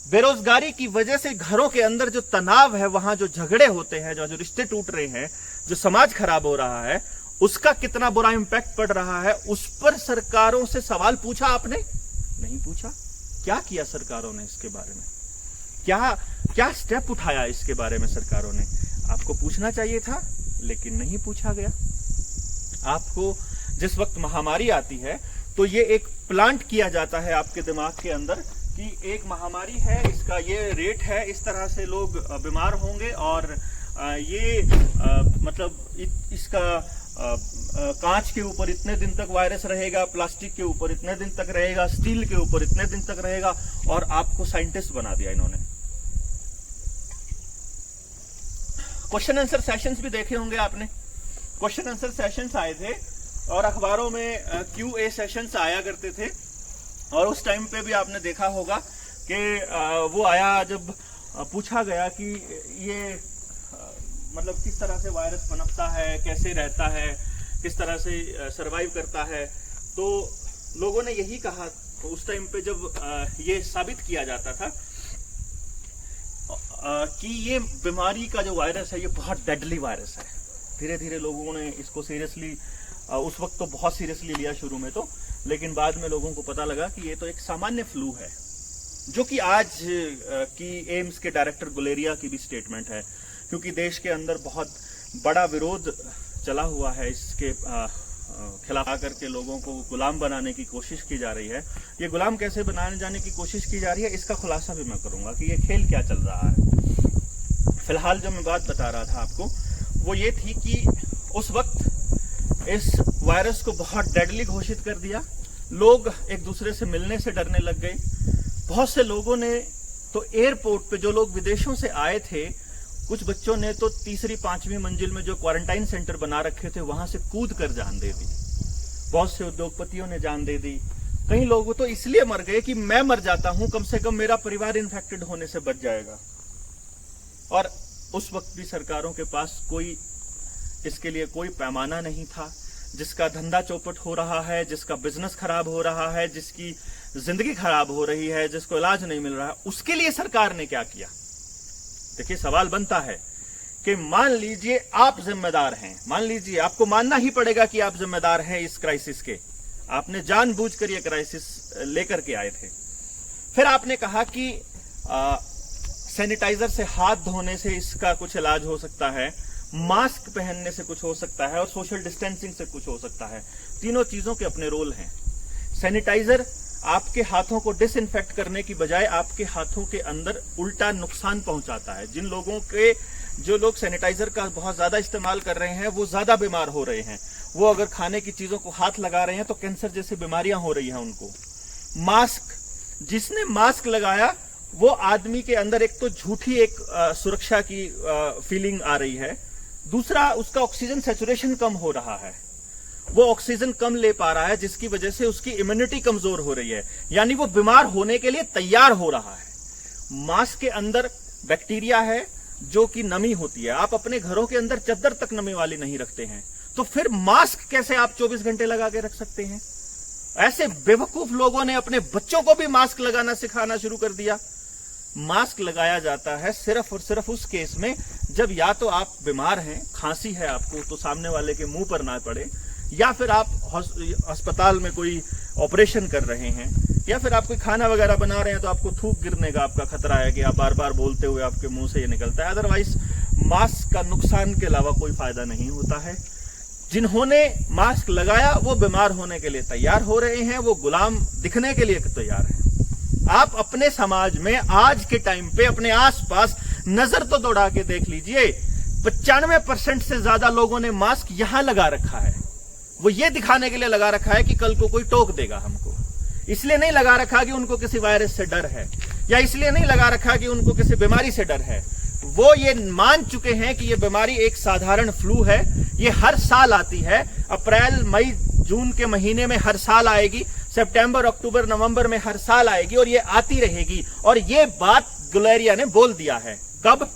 बेरोजगारी की वजह से घरों के अंदर जो तनाव है, वहां जो झगड़े होते हैं, जो रिश्ते टूट रहे हैं, जो समाज खराब हो रहा है, उसका कितना बुरा इंपैक्ट पड़ रहा है, उस पर सरकारों से सवाल पूछा आपने? नहीं पूछा। क्या किया सरकारों ने इसके बारे में? क्या स्टेप उठाया इसके बारे में सरकारों ने? आपको पूछना चाहिए था, लेकिन नहीं पूछा गया। आपको जिस वक्त महामारी आती है तो ये एक प्लांट किया जाता है आपके दिमाग के अंदर कि एक महामारी है, इसका ये रेट है, इस तरह से लोग बीमार होंगे और ये मतलब इसका कांच के ऊपर इतने दिन तक वायरस रहेगा, प्लास्टिक के ऊपर इतने दिन तक रहेगा, स्टील के ऊपर इतने दिन तक रहेगा, और आपको साइंटिस्ट बना दिया इन्होंने। क्वेश्चन आंसर सेशंस भी देखे होंगे आपने। क्वेश्चन आंसर सेशंस आए थे और अखबारों में QA सेशंस आया करते थे, और उस टाइम पे भी आपने देखा होगा कि वो आया जब पूछा गया कि ये मतलब किस तरह से वायरस पनपता है, कैसे रहता है, किस तरह से सरवाइव करता है, तो लोगों ने यही कहा उस टाइम पे जब ये साबित किया जाता था कि ये बीमारी का जो वायरस है ये बहुत डेडली वायरस है। धीरे धीरे लोगों ने इसको सीरियसली, उस वक्त तो बहुत सीरियसली लिया शुरू में तो, लेकिन बाद में लोगों को पता लगा कि ये तो एक सामान्य फ्लू है, जो कि आज की एम्स के डायरेक्टर गुलेरिया की भी स्टेटमेंट है, क्योंकि देश के अंदर बहुत बड़ा विरोध चला हुआ है इसके खिलाफ आकर के लोगों को गुलाम बनाने की कोशिश की जा रही है। ये गुलाम कैसे बनाने जाने की कोशिश की जा रही है, इसका खुलासा भी मैं करूंगा कि ये खेल क्या चल रहा है। फिलहाल जो मैं बात बता रहा था आपको वो ये थी कि उस वक्त इस वायरस को बहुत डेडली घोषित कर दिया। लोग एक दूसरे से मिलने से डरने लग गए। बहुत से लोगों ने तो एयरपोर्ट पे, जो लोग विदेशों से आए थे, कुछ बच्चों ने तो तीसरी 5वीं मंजिल में जो क्वारंटाइन सेंटर बना रखे थे वहां से कूद कर जान दे दी। बहुत से उद्योगपतियों ने जान दे दी। कई लोग तो इसलिए मर गए कि मैं मर जाता हूं, कम से कम मेरा परिवार इन्फेक्टेड होने से बच जाएगा। और उस वक्त भी सरकारों के पास इसके लिए कोई पैमाना नहीं था। जिसका धंधा चौपट हो रहा है, जिसका बिजनेस खराब हो रहा है, जिसकी जिंदगी खराब हो रही है, जिसको इलाज नहीं मिल रहा है, उसके लिए सरकार ने क्या किया? देखिए, सवाल बनता है कि मान लीजिए आप जिम्मेदार हैं, मान लीजिए आपको मानना ही पड़ेगा कि आप जिम्मेदार हैं इस क्राइसिस के। आपने जानबूझकर ये क्राइसिस लेकर के आए थे। फिर आपने कहा कि सैनिटाइजर से हाथ धोने से इसका कुछ इलाज हो सकता है, मास्क पहनने से कुछ हो सकता है, और सोशल डिस्टेंसिंग से कुछ हो सकता है। तीनों चीजों के अपने रोल हैं। सैनिटाइजर आपके हाथों को डिसइंफेक्ट करने की बजाय आपके हाथों के अंदर उल्टा नुकसान पहुंचाता है। जो लोग सैनिटाइजर का बहुत ज्यादा इस्तेमाल कर रहे हैं वो ज्यादा बीमार हो रहे हैं। वो अगर खाने की चीजों को हाथ लगा रहे हैं तो कैंसर जैसी बीमारियां हो रही हैं उनको। मास्क, जिसने मास्क लगाया वो आदमी के अंदर एक तो झूठी एक सुरक्षा की फीलिंग आ रही है, दूसरा उसका ऑक्सीजन सैचुरेशन कम हो रहा है, वो ऑक्सीजन कम ले पा रहा है, जिसकी वजह से उसकी इम्यूनिटी कमजोर हो रही है, यानी वो बीमार होने के लिए तैयार हो रहा है। मास्क के अंदर बैक्टीरिया है जो कि नमी होती है। आप अपने घरों के अंदर चद्दर तक नमी वाली नहीं रखते हैं, तो फिर मास्क कैसे आप 24 घंटे लगा के रख सकते हैं? ऐसे बेवकूफ लोगों ने अपने बच्चों को भी मास्क लगाना सिखाना शुरू कर दिया। मास्क लगाया जाता है सिर्फ और सिर्फ उस केस में जब या तो आप बीमार हैं, खांसी है आपको, तो सामने वाले के मुंह पर ना पड़े, या फिर आप अस्पताल में कोई ऑपरेशन कर रहे हैं, या फिर आप कोई खाना वगैरह बना रहे हैं तो आपको थूक गिरने का आपका खतरा है कि आप बार बार बोलते हुए आपके मुंह से ये निकलता है। अदरवाइज मास्क का नुकसान के अलावा कोई फायदा नहीं होता है। जिन्होंने मास्क लगाया वो बीमार होने के लिए तैयार हो रहे हैं, वो गुलाम दिखने के लिए तैयार हैं। आप अपने समाज में आज के टाइम पे अपने आसपास नजर तो दौड़ा के देख लीजिए, 95% से ज्यादा लोगों ने मास्क यहां लगा रखा है। वो ये दिखाने के लिए लगा रखा है कि कल को कोई टोक देगा हमको। इसलिए नहीं लगा रखा कि उनको किसी वायरस से डर है, या इसलिए नहीं लगा रखा कि उनको किसी बीमारी से डर है। वो ये मान चुके हैं कि ये बीमारी एक साधारण फ्लू है, ये हर साल आती है। अप्रैल, मई, जून के महीने में हर साल आएगी, सितंबर, अक्टूबर, नवंबर में हर साल आएगी, और ये आती रहेगी। और ये बात गुलेरिया ने बोल दिया है। कब?